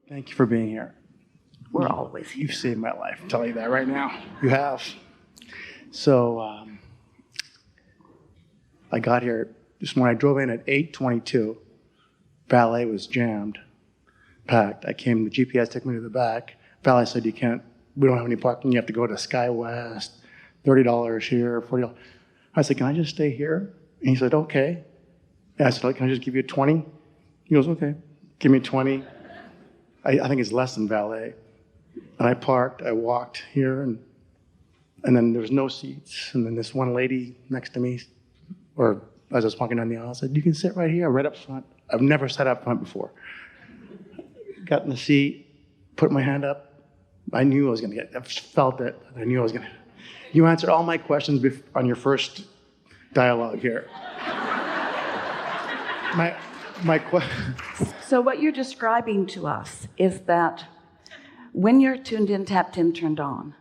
Thank you for being here. We're always here. You've saved my life. I'll tell you that right now. You have. So I got here this morning. I drove in at 8:22. Valet was jammed, packed. I came. The GPS took me to the back. Valet said, "You can't. We don't have any parking. You have to go to SkyWest. $30 here, $40." I said, "Can I just stay here?" And he said, "Okay." And I said, "Can I just give you 20?" He goes, "Okay, give me 20. I think it's less than valet. And I parked, I walked here, and then there was no seats. And then this one lady next to me, or as I was walking down the aisle, said, "You can sit right here, right up front." I've never sat up front before. Got in the seat, put my hand up. I knew I was going to get, I felt it. I knew I was going to. You answered all my questions on your first dialogue here. My question. So what you're describing to us is that when you're tuned in, tapped in, turned on,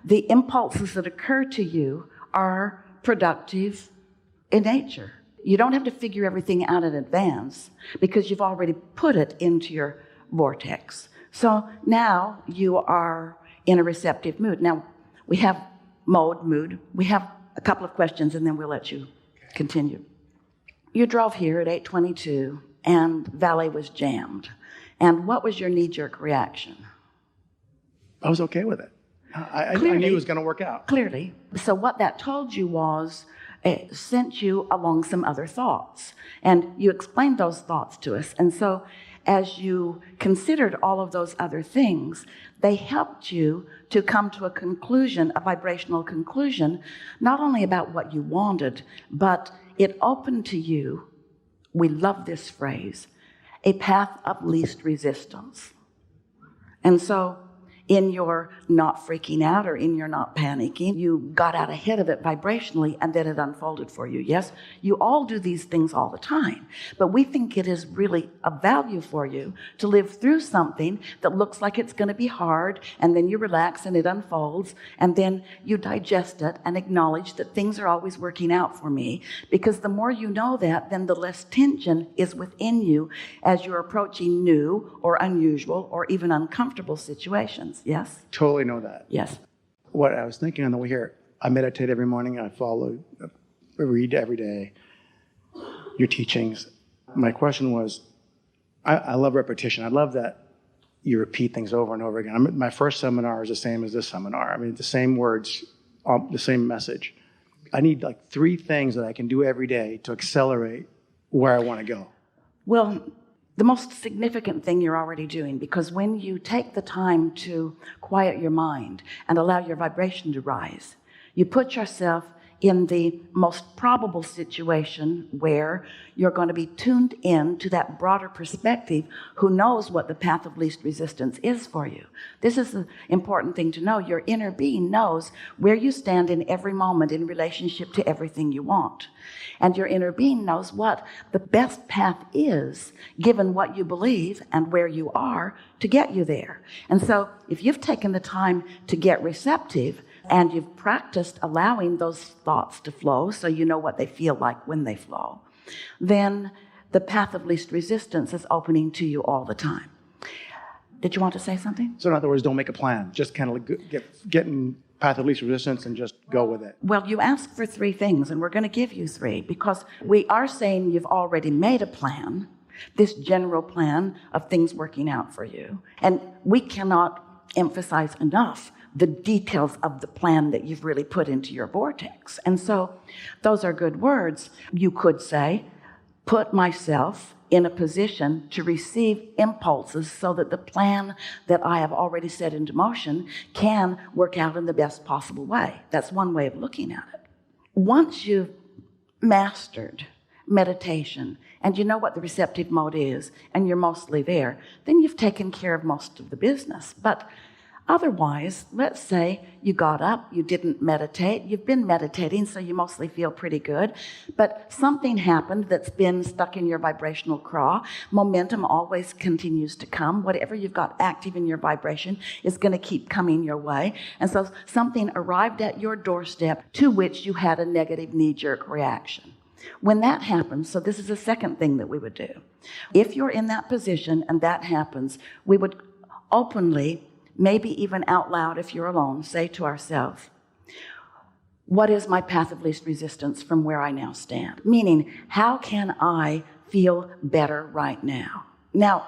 the impulses that occur to you are productive in nature. You don't have to figure everything out in advance because you've already put it into your vortex. So now you are in a receptive mood. Now, we have mood. We have a couple of questions and then we'll let you continue. You drove here at 8:22 and valet was jammed. And what was your knee-jerk reaction? I was okay with it. I knew it was going to work out. Clearly. So what that told you was it sent you along some other thoughts. And you explained those thoughts to us. And so as you considered all of those other things, they helped you to come to a conclusion, a vibrational conclusion, not only about what you wanted, but it opened to you, we love this phrase, a path of least resistance. And so in your not freaking out or in your not panicking, you got out ahead of it vibrationally and then it unfolded for you. Yes, you all do these things all the time, but we think it is really of value for you to live through something that looks like it's going to be hard, and then you relax and it unfolds, and then you digest it and acknowledge that things are always working out for me, because the more you know that, then the less tension is within you as you're approaching new or unusual or even uncomfortable situations. Yes? Totally know that. Yes. What I was thinking on the way here, I meditate every morning. I read every day your teachings. My question was, I love repetition. I love that you repeat things over and over again. My first seminar is the same as this seminar. I mean, the same words, the same message. I need like 3 things that I can do every day to accelerate where I want to go. Well, the most significant thing you're already doing, because when you take the time to quiet your mind and allow your vibration to rise, you put yourself in the most probable situation where you're going to be tuned in to that broader perspective who knows what the path of least resistance is for you. This is the important thing to know. Your inner being knows where you stand in every moment in relationship to everything you want. And your inner being knows what the best path is, given what you believe and where you are, to get you there. And so if you've taken the time to get receptive and you've practiced allowing those thoughts to flow so you know what they feel like when they flow, then the path of least resistance is opening to you all the time. Did you want to say something? So in other words, don't make a plan. Just kind of get in path of least resistance and just go with it. Well, you asked for 3 things, and we're going to give you 3 because we are saying you've already made a plan, this general plan of things working out for you. And we cannot emphasize enough the details of the plan that you've really put into your vortex. And so those are good words. You could say, put myself in a position to receive impulses so that the plan that I have already set into motion can work out in the best possible way. That's one way of looking at it. Once you've mastered meditation and you know what the receptive mode is and you're mostly there, then you've taken care of most of the business. But otherwise, let's say you got up, you didn't meditate, you've been meditating, so you mostly feel pretty good, but something happened that's been stuck in your vibrational craw. Momentum always continues to come. Whatever you've got active in your vibration is going to keep coming your way. And so something arrived at your doorstep to which you had a negative knee-jerk reaction. When that happens, so this is the second thing that we would do. If you're in that position and that happens, we would openly, maybe even out loud if you're alone, say to ourselves, what is my path of least resistance from where I now stand? Meaning, how can I feel better right now? Now,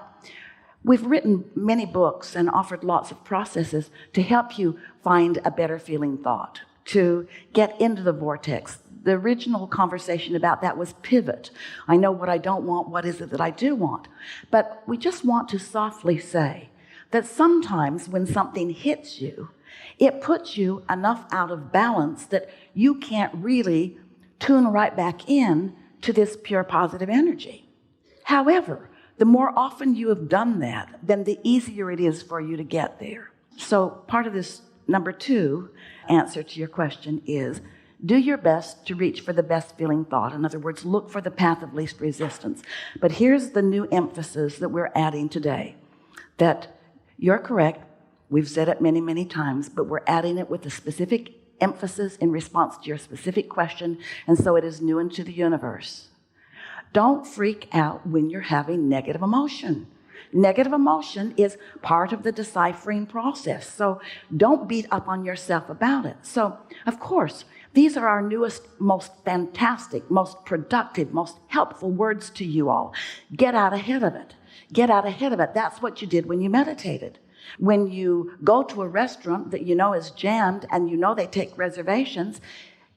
we've written many books and offered lots of processes to help you find a better feeling thought, to get into the vortex. The original conversation about that was pivot. I know what I don't want. What is it that I do want? But we just want to softly say that sometimes when something hits you, it puts you enough out of balance that you can't really tune right back in to this pure positive energy. However, the more often you have done that, then the easier it is for you to get there. So part of this number 2 answer to your question is, do your best to reach for the best feeling thought. In other words, look for the path of least resistance. But here's the new emphasis that we're adding today, that you're correct. We've said it many, many times, but we're adding it with a specific emphasis in response to your specific question, and so it is new into the universe. Don't freak out when you're having negative emotion. Negative emotion is part of the deciphering process, so don't beat up on yourself about it. So, of course, these are our newest, most fantastic, most productive, most helpful words to you all. Get out ahead of it. Get out ahead of it. That's what you did when you meditated. When you go to a restaurant that you know is jammed and you know they take reservations,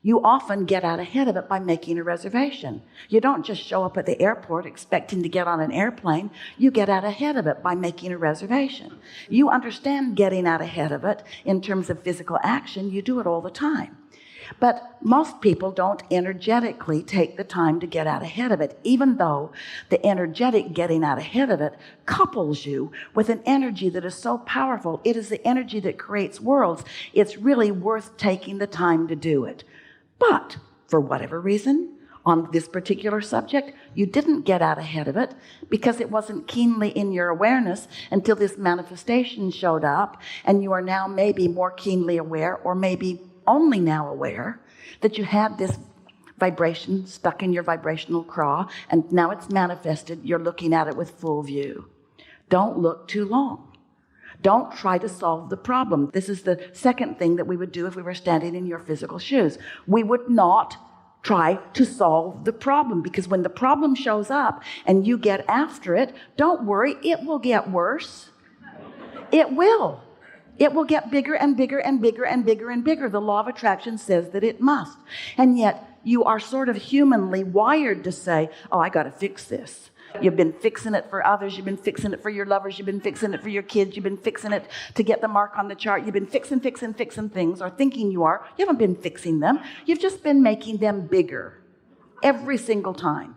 you often get out ahead of it by making a reservation. You don't just show up at the airport expecting to get on an airplane. You get out ahead of it by making a reservation. You understand getting out ahead of it in terms of physical action. You do it all the time. But most people don't energetically take the time to get out ahead of it, even though the energetic getting out ahead of it couples you with an energy that is so powerful. It is the energy that creates worlds. It's really worth taking the time to do it. But for whatever reason, on this particular subject, you didn't get out ahead of it because it wasn't keenly in your awareness until this manifestation showed up, and you are now maybe more keenly aware, or maybe only now aware, that you had this vibration stuck in your vibrational craw, and now it's manifested. You're looking at it with full view. Don't look too long. Don't try to solve the problem. This is the second thing that we would do if we were standing in your physical shoes. We would not try to solve the problem, because when the problem shows up and you get after it, don't worry, it will get worse. It will. It will get bigger and bigger and bigger and bigger and bigger. The law of attraction says that it must. And yet you are sort of humanly wired to say, oh, I got to fix this. You've been fixing it for others. You've been fixing it for your lovers. You've been fixing it for your kids. You've been fixing it to get the mark on the chart. You've been fixing things, or thinking you are. You haven't been fixing them. You've just been making them bigger every single time.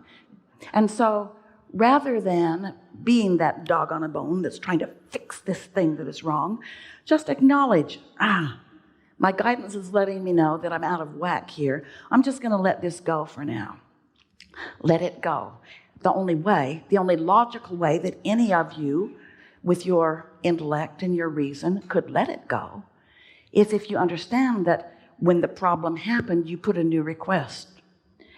And so rather than being that dog on a bone that's trying to fix this thing that is wrong, just acknowledge, my guidance is letting me know that I'm out of whack here. I'm just going to let this go for now. Let it go. The only logical way that any of you with your intellect and your reason could let it go is if you understand that when the problem happened, you put a new request.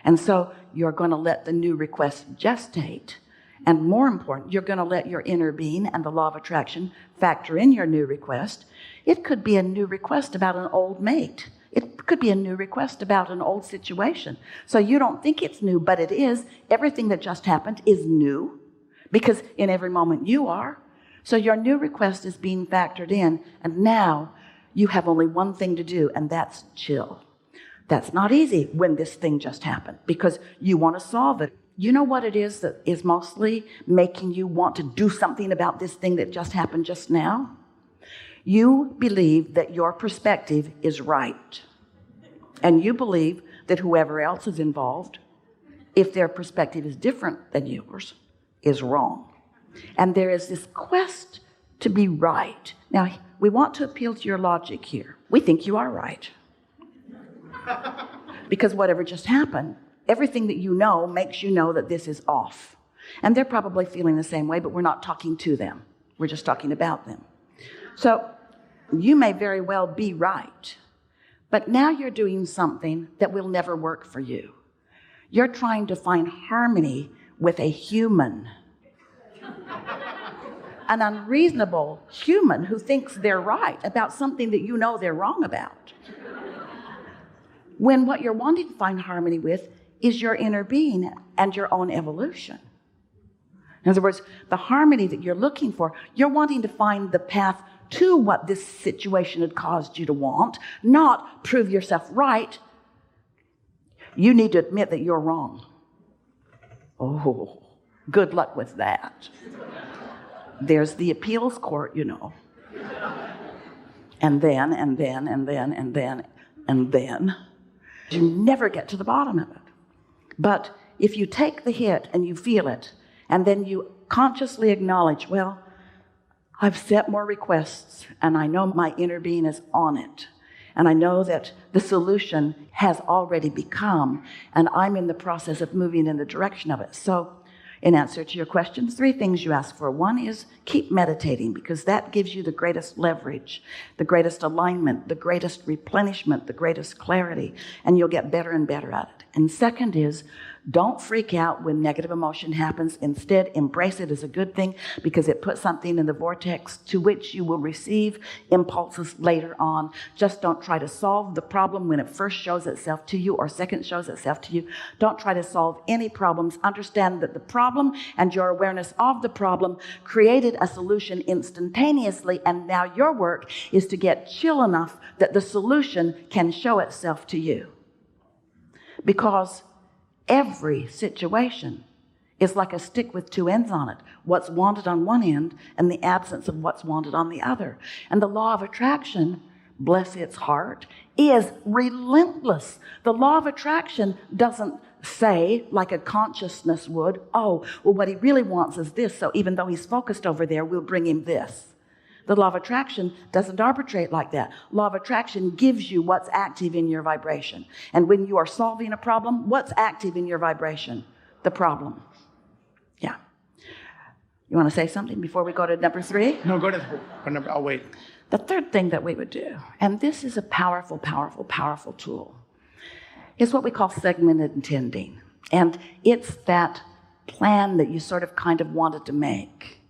And so you're going to let the new request gestate. And more important, you're going to let your inner being and the law of attraction factor in your new request. It could be a new request about an old mate. It could be a new request about an old situation. So you don't think it's new, but it is. Everything that just happened is new, because in every moment you are. So your new request is being factored in, and now you have only one thing to do, and that's chill. That's not easy when this thing just happened, because you want to solve it. You know what it is that is mostly making you want to do something about this thing that just happened just now? You believe that your perspective is right. And you believe that whoever else is involved, if their perspective is different than yours, is wrong. And there is this quest to be right. Now, we want to appeal to your logic here. We think you are right. Because whatever just happened, everything that you know makes you know that this is off. And they're probably feeling the same way, but we're not talking to them. We're just talking about them. So you may very well be right, but now you're doing something that will never work for you. You're trying to find harmony with a human. An unreasonable human who thinks they're right about something that you know they're wrong about. When what you're wanting to find harmony with is your inner being and your own evolution. In other words, the harmony that you're looking for, you're wanting to find the path to what this situation had caused you to want, not prove yourself right. You need to admit that you're wrong. Oh, good luck with that. There's the appeals court, you know. And then. You never get to the bottom of it. But if you take the hit and you feel it, and then you consciously acknowledge, well, I've set more requests, and I know my inner being is on it. And I know that the solution has already become, and I'm in the process of moving in the direction of it. So, in answer to your question, 3 things you ask for. 1 is keep meditating, because that gives you the greatest leverage, the greatest alignment, the greatest replenishment, the greatest clarity, and you'll get better and better at it. And 2nd is don't freak out when negative emotion happens. Instead, embrace it as a good thing, because it puts something in the vortex to which you will receive impulses later on. Just don't try to solve the problem when it first shows itself to you or second shows itself to you. Don't try to solve any problems. Understand that the problem and your awareness of the problem created a solution instantaneously, and now your work is to get chill enough that the solution can show itself to you. Because every situation is like a stick with 2 ends on it. What's wanted on one end and the absence of what's wanted on the other. And the law of attraction, bless its heart, is relentless. The law of attraction doesn't say, like a consciousness would, oh, well, what he really wants is this, so even though he's focused over there, we'll bring him this. The law of attraction doesn't arbitrate like that. Law of attraction gives you what's active in your vibration. And when you are solving a problem, what's active in your vibration? The problem. Yeah. You want to say something before we go to number 3? No, go to number. I'll wait. The 3rd thing that we would do, and this is a powerful, powerful, powerful tool, is what we call segmented intending. And it's that plan that you sort of kind of wanted to make.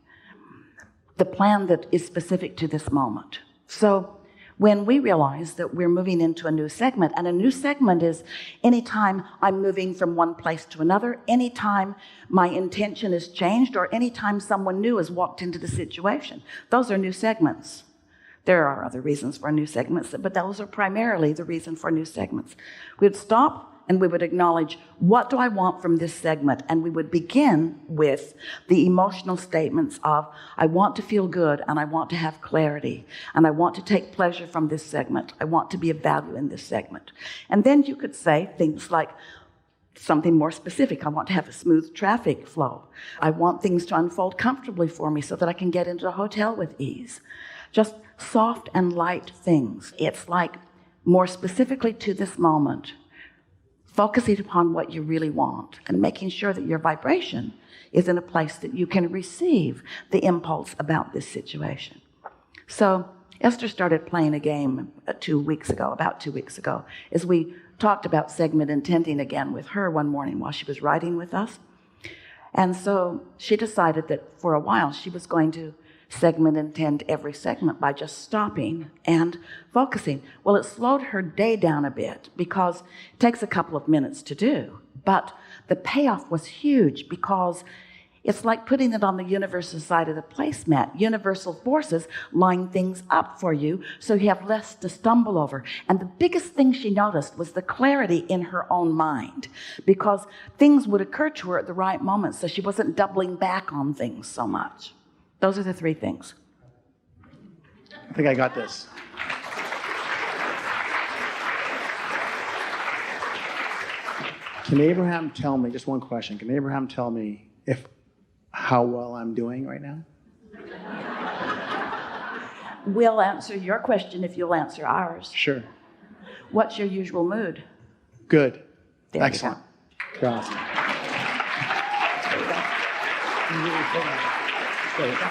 The plan that is specific to this moment. So when we realize that we're moving into a new segment, and a new segment is anytime I'm moving from one place to another, anytime my intention is changed, or anytime someone new has walked into the situation. Those are new segments. There are other reasons for new segments, but those are primarily the reason for new segments. We'd stop and we would acknowledge, what do I want from this segment? And we would begin with the emotional statements of, I want to feel good, and I want to have clarity, and I want to take pleasure from this segment. I want to be of value in this segment. And then you could say things like something more specific. I want to have a smooth traffic flow. I want things to unfold comfortably for me so that I can get into a hotel with ease. Just soft and light things. It's like more specifically to this moment, focusing upon what you really want and making sure that your vibration is in a place that you can receive the impulse about this situation. So Esther started playing a game about 2 weeks ago, as we talked about segment intending again with her one morning while she was riding with us. And so she decided that for a while she was going to segment intend every segment by just stopping and focusing. Well, it slowed her day down a bit because it takes a couple of minutes to do. But the payoff was huge, because it's like putting it on the universal side of the placemat. Universal forces line things up for you so you have less to stumble over. And the biggest thing she noticed was the clarity in her own mind, because things would occur to her at the right moment, so she wasn't doubling back on things so much. Those are the 3 things. I think I got this. Can Abraham tell me, just one question, can Abraham tell me how well I'm doing right now? We'll answer your question if you'll answer ours. Sure. What's your usual mood? Good. There Excellent. You're awesome. There you go. There you go.